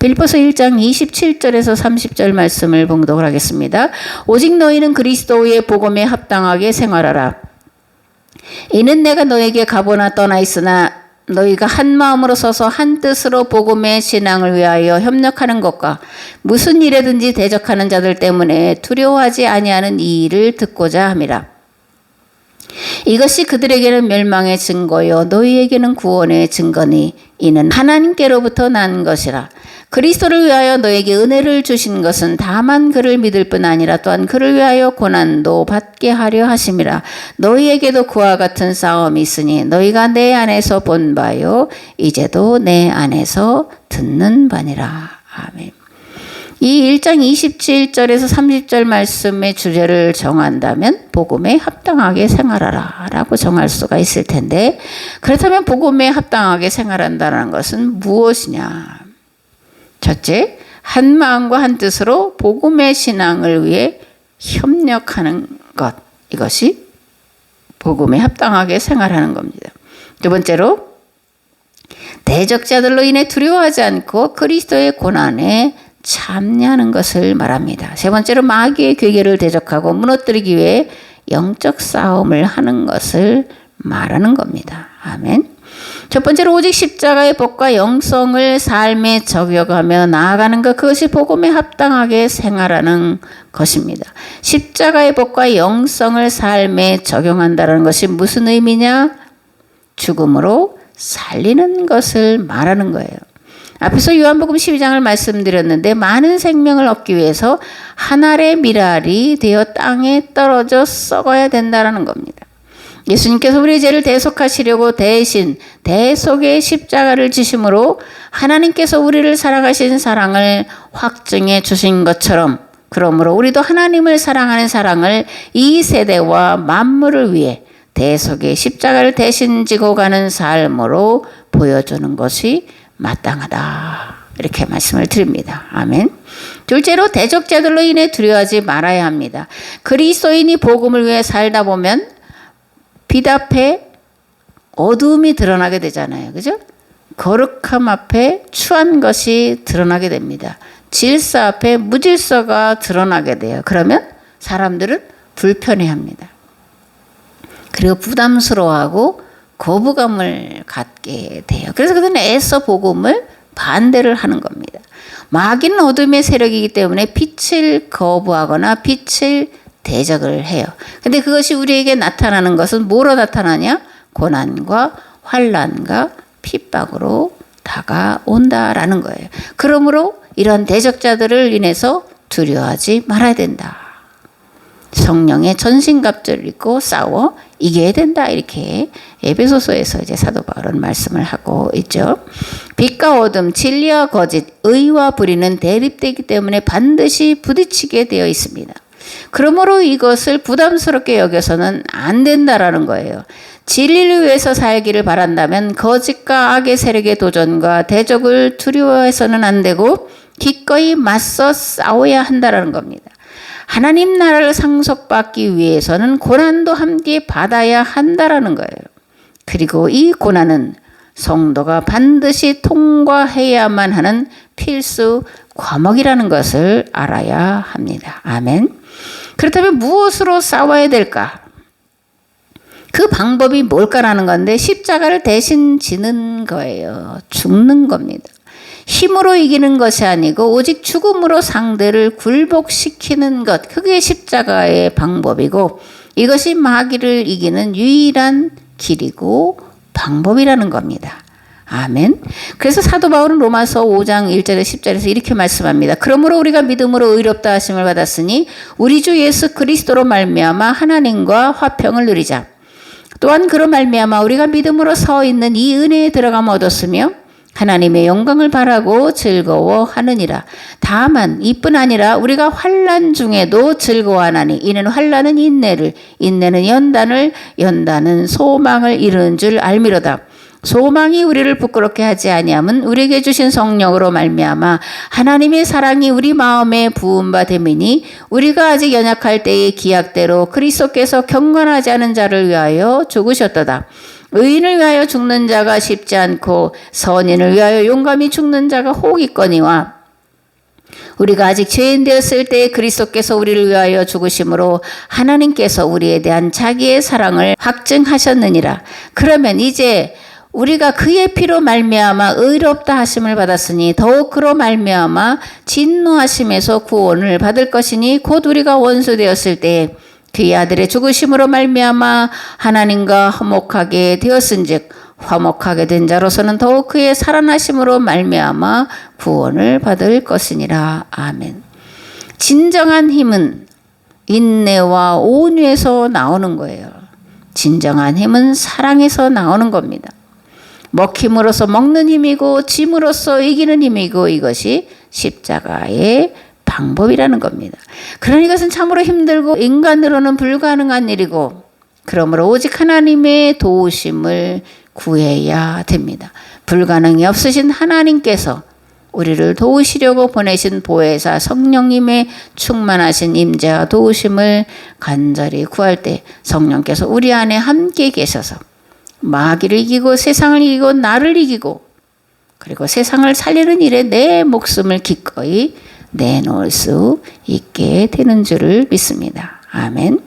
빌립보서 1장 27절에서 30절 말씀을 봉독을 하겠습니다. 오직 너희는 그리스도의 복음에 합당하게 생활하라. 이는 내가 너에게 가보나 떠나 있으나 너희가 한 마음으로 서서 한 뜻으로 복음의 신앙을 위하여 협력하는 것과 무슨 일에든지 대적하는 자들 때문에 두려워하지 아니하는 이 일을 듣고자 함이라. 이것이 그들에게는 멸망의 증거요 너희에게는 구원의 증거니 이는 하나님께로부터 난 것이라. 그리스도를 위하여 너에게 은혜를 주신 것은 다만 그를 믿을 뿐 아니라 또한 그를 위하여 고난도 받게 하려 하심이라. 너희에게도 그와 같은 싸움이 있으니 너희가 내 안에서 본 바요 이제도 내 안에서 듣는 바니라. 아멘. 이 1장 27절에서 30절 말씀의 주제를 정한다면 복음에 합당하게 생활하라 라고 정할 수가 있을 텐데, 그렇다면 복음에 합당하게 생활한다는 것은 무엇이냐? 첫째, 한 마음과 한 뜻으로 복음의 신앙을 위해 협력하는 것, 이것이 복음에 합당하게 생활하는 겁니다. 두 번째로, 대적자들로 인해 두려워하지 않고 그리스도의 고난에 참여하는 것을 말합니다. 세 번째로, 마귀의 괴계를 대적하고 무너뜨리기 위해 영적 싸움을 하는 것을 말하는 겁니다. 아멘. 첫 번째로, 오직 십자가의 복과 영성을 삶에 적용하며 나아가는 것, 그것이 복음에 합당하게 생활하는 것입니다. 십자가의 복과 영성을 삶에 적용한다는 것이 무슨 의미냐? 죽음으로 살리는 것을 말하는 거예요. 앞에서 요한복음 12장을 말씀드렸는데, 많은 생명을 얻기 위해서 한 알의 밀알이 되어 땅에 떨어져 썩어야 된다는 겁니다. 예수님께서 우리의 죄를 대속하시려고 대신 대속의 십자가를 지심으로 하나님께서 우리를 사랑하신 사랑을 확증해 주신 것처럼, 그러므로 우리도 하나님을 사랑하는 사랑을 이 세대와 만물을 위해 대속의 십자가를 대신 지고 가는 삶으로 보여주는 것이 마땅하다, 이렇게 말씀을 드립니다. 아멘. 둘째로, 대적자들로 인해 두려워하지 말아야 합니다. 그리스도인이 복음을 위해 살다 보면 빛 앞에 어두움이 드러나게 되잖아요. 그죠? 거룩함 앞에 추한 것이 드러나게 됩니다. 질서 앞에 무질서가 드러나게 돼요. 그러면 사람들은 불편해합니다. 그리고 부담스러워하고 거부감을 갖게 돼요. 그래서 그들은 애써 복음을 반대를 하는 겁니다. 마귀는 어둠의 세력이기 때문에 빛을 거부하거나 빛을 대적을 해요. 근데 그것이 우리에게 나타나는 것은 뭐로 나타나냐? 고난과 환난과 핍박으로 다가온다라는 거예요. 그러므로 이런 대적자들을 인해서 두려워하지 말아야 된다. 성령의 전신갑주를 입고 싸워 이겨야 된다, 이렇게 에베소서에서 이제 사도 바울은 말씀을 하고 있죠. 빛과 어둠, 진리와 거짓, 의와 불의는 대립되기 때문에 반드시 부딪히게 되어 있습니다. 그러므로 이것을 부담스럽게 여겨서는 안 된다라는 거예요. 진리를 위해서 살기를 바란다면 거짓과 악의 세력의 도전과 대적을 두려워해서는 안 되고 기꺼이 맞서 싸워야 한다라는 겁니다. 하나님 나라를 상속받기 위해서는 고난도 함께 받아야 한다라는 거예요. 그리고 이 고난은 성도가 반드시 통과해야만 하는 필수 과목이라는 것을 알아야 합니다. 아멘. 그렇다면 무엇으로 싸워야 될까? 그 방법이 뭘까라는 건데, 십자가를 대신 지는 거예요. 죽는 겁니다. 힘으로 이기는 것이 아니고 오직 죽음으로 상대를 굴복시키는 것, 그게 십자가의 방법이고 이것이 마귀를 이기는 유일한 길이고 방법이라는 겁니다. 아멘. 그래서 사도 바울은 로마서 5장 1절에 10절에서 이렇게 말씀합니다. 그러므로 우리가 믿음으로 의롭다 하심을 받았으니 우리 주 예수 그리스도로 말미암아 하나님과 화평을 누리자. 또한 그로 말미암아 우리가 믿음으로 서 있는 이 은혜에 들어감을 얻었으며 하나님의 영광을 바라고 즐거워하느니라. 다만 이뿐 아니라 우리가 환난 중에도 즐거워하나니 이는 환난은 인내를, 인내는 연단을, 연단은 소망을 이루는 줄 알미로다. 소망이 우리를 부끄럽게 하지 아니함은 우리에게 주신 성령으로 말미암아 하나님의 사랑이 우리 마음에 부은 바 됨이니 우리가 아직 연약할 때의 기약대로 그리스도께서 경건하지 않은 자를 위하여 죽으셨도다. 의인을 위하여 죽는 자가 쉽지 않고 선인을 위하여 용감히 죽는 자가 혹 있거니와 우리가 아직 죄인 되었을 때 그리스도께서 우리를 위하여 죽으심으로 하나님께서 우리에 대한 자기의 사랑을 확증하셨느니라. 그러면 이제 우리가 그의 피로 말미암아 의롭다 하심을 받았으니 더욱 그로 말미암아 진노하심에서 구원을 받을 것이니 곧 우리가 원수 되었을 때 그의 아들의 죽으심으로 말미암아 하나님과 화목하게 되었은즉 화목하게 된 자로서는 더욱 그의 살아나심으로 말미암아 구원을 받을 것이니라. 아멘. 진정한 힘은 인내와 온유에서 나오는 거예요. 진정한 힘은 사랑에서 나오는 겁니다. 먹힘으로써 먹는 힘이고 짐으로써 이기는 힘이고 이것이 십자가의 방법이라는 겁니다. 그러나 이것은 참으로 힘들고 인간으로는 불가능한 일이고 그러므로 오직 하나님의 도우심을 구해야 됩니다. 불가능이 없으신 하나님께서 우리를 도우시려고 보내신 보혜사 성령님의 충만하신 임재와 도우심을 간절히 구할 때 성령께서 우리 안에 함께 계셔서 마귀를 이기고 세상을 이기고 나를 이기고 그리고 세상을 살리는 일에 내 목숨을 기꺼이 내놓을 수 있게 되는 줄을 믿습니다. 아멘.